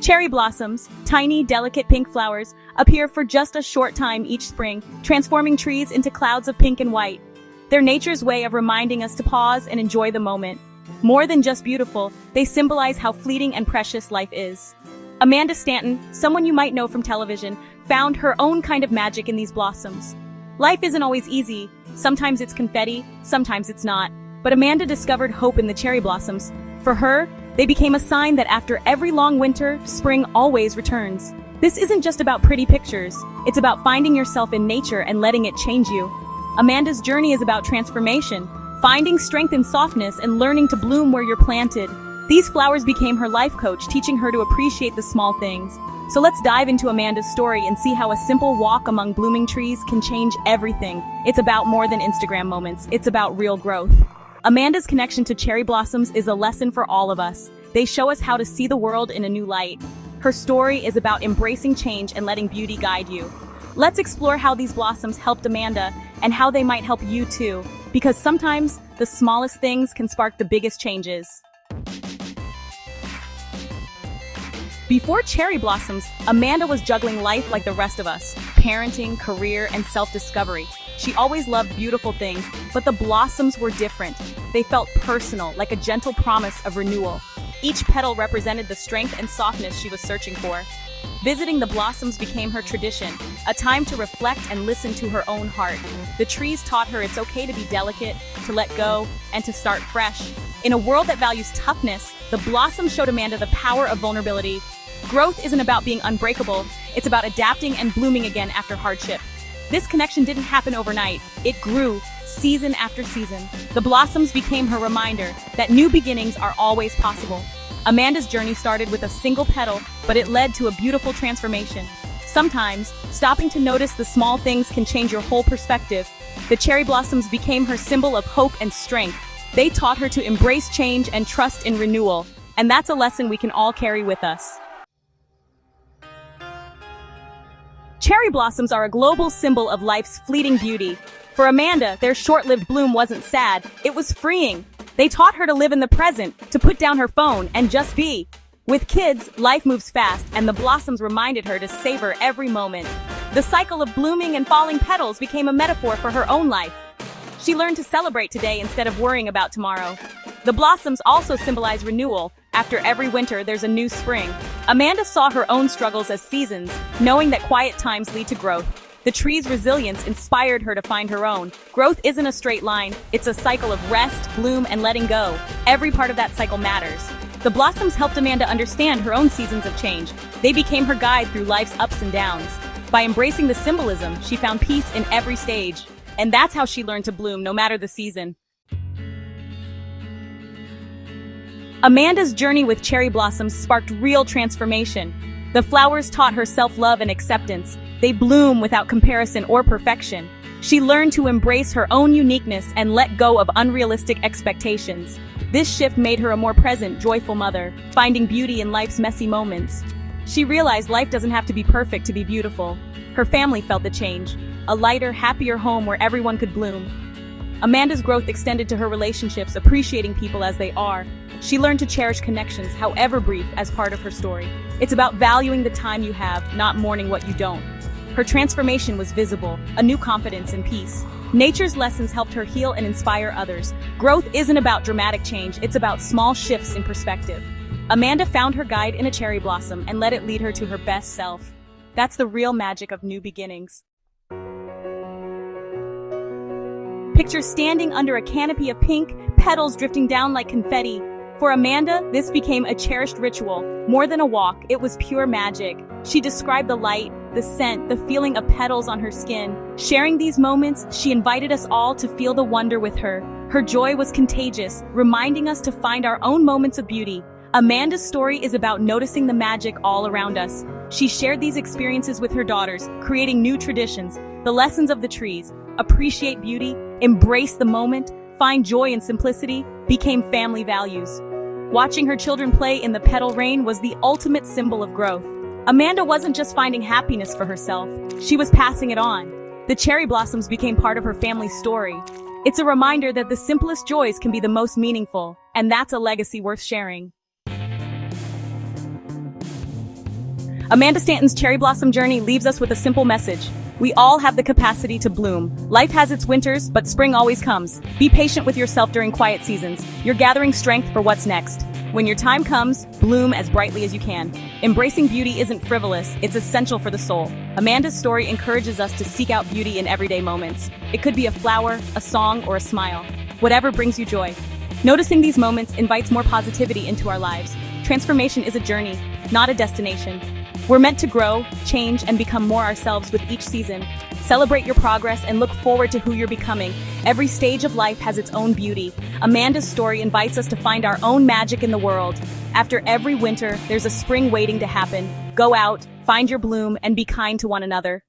Cherry blossoms, tiny, delicate pink flowers, appear for just a short time each spring, transforming trees into clouds of pink and white. They're nature's way of reminding us to pause and enjoy the moment. More than just beautiful, they symbolize how fleeting and precious life is. Amanda Stanton, someone you might know from television, found her own kind of magic in these blossoms. Life isn't always easy. Sometimes it's confetti, sometimes it's not. But Amanda discovered hope in the cherry blossoms. For her, they became a sign that after every long winter, spring always returns. This isn't just about pretty pictures. It's about finding yourself in nature and letting it change you. Amanda's journey is about transformation, finding strength in softness and learning to bloom where you're planted. These flowers became her life coach, teaching her to appreciate the small things. So let's dive into Amanda's story and see how a simple walk among blooming trees can change everything. It's about more than Instagram moments. It's about real growth. Amanda's connection to cherry blossoms is a lesson for all of us. They show us how to see the world in a new light. Her story is about embracing change and letting beauty guide you. Let's explore how these blossoms helped Amanda and how they might help you too, because sometimes the smallest things can spark the biggest changes. Before cherry blossoms, Amanda was juggling life like the rest of us, parenting, career, and self-discovery. She always loved beautiful things, but the blossoms were different. They felt personal, like a gentle promise of renewal. Each petal represented the strength and softness she was searching for. Visiting the blossoms became her tradition, a time to reflect and listen to her own heart. The trees taught her it's okay to be delicate, to let go, and to start fresh. In a world that values toughness, the blossoms showed Amanda the power of vulnerability. Growth isn't about being unbreakable, it's about adapting and blooming again after hardship. This connection didn't happen overnight. It grew, season after season. The blossoms became her reminder that new beginnings are always possible. Amanda's journey started with a single petal, but it led to a beautiful transformation. Sometimes, stopping to notice the small things can change your whole perspective. The cherry blossoms became her symbol of hope and strength. They taught her to embrace change and trust in renewal. And that's a lesson we can all carry with us. Cherry blossoms are a global symbol of life's fleeting beauty. For Amanda, their short-lived bloom wasn't sad, it was freeing. They taught her to live in the present, to put down her phone and just be. With kids, life moves fast, and the blossoms reminded her to savor every moment. The cycle of blooming and falling petals became a metaphor for her own life. She learned to celebrate today instead of worrying about tomorrow. The blossoms also symbolize renewal. After every winter, there's a new spring. Amanda saw her own struggles as seasons, knowing that quiet times lead to growth. The tree's resilience inspired her to find her own. Growth isn't a straight line, it's a cycle of rest, bloom, and letting go. Every part of that cycle matters. The blossoms helped Amanda understand her own seasons of change. They became her guide through life's ups and downs. By embracing the symbolism, she found peace in every stage. And that's how she learned to bloom no matter the season. Amanda's journey with cherry blossoms sparked real transformation. The flowers taught her self-love and acceptance. They bloom without comparison or perfection. She learned to embrace her own uniqueness and let go of unrealistic expectations. This shift made her a more present, joyful mother, finding beauty in life's messy moments. She realized life doesn't have to be perfect to be beautiful. Her family felt the change, a lighter, happier home where everyone could bloom. Amanda's growth extended to her relationships, appreciating people as they are. She learned to cherish connections, however brief, as part of her story. It's about valuing the time you have, not mourning what you don't. Her transformation was visible, a new confidence and peace. Nature's lessons helped her heal and inspire others. Growth isn't about dramatic change, it's about small shifts in perspective. Amanda found her guide in a cherry blossom and let it lead her to her best self. That's the real magic of new beginnings. Picture standing under a canopy of pink, petals drifting down like confetti. For Amanda, this became a cherished ritual. More than a walk, it was pure magic. She described the light, the scent, the feeling of petals on her skin. Sharing these moments, she invited us all to feel the wonder with her. Her joy was contagious, reminding us to find our own moments of beauty. Amanda's story is about noticing the magic all around us. She shared these experiences with her daughters, creating new traditions. The lessons of the trees: appreciate beauty, embrace the moment, find joy in simplicity, became family values. Watching her children play in the petal rain was the ultimate symbol of growth. Amanda wasn't just finding happiness for herself, she was passing it on. The cherry blossoms became part of her family's story. It's a reminder that the simplest joys can be the most meaningful, and that's a legacy worth sharing. Amanda Stanton's cherry blossom journey leaves us with a simple message. We all have the capacity to bloom. Life has its winters, but spring always comes. Be patient with yourself during quiet seasons. You're gathering strength for what's next. When your time comes, bloom as brightly as you can. Embracing beauty isn't frivolous, it's essential for the soul. Amanda's story encourages us to seek out beauty in everyday moments. It could be a flower, a song, or a smile. Whatever brings you joy. Noticing these moments invites more positivity into our lives. Transformation is a journey, not a destination. We're meant to grow, change, and become more ourselves with each season. Celebrate your progress and look forward to who you're becoming. Every stage of life has its own beauty. Amanda's story invites us to find our own magic in the world. After every winter, there's a spring waiting to happen. Go out, find your bloom, and be kind to one another.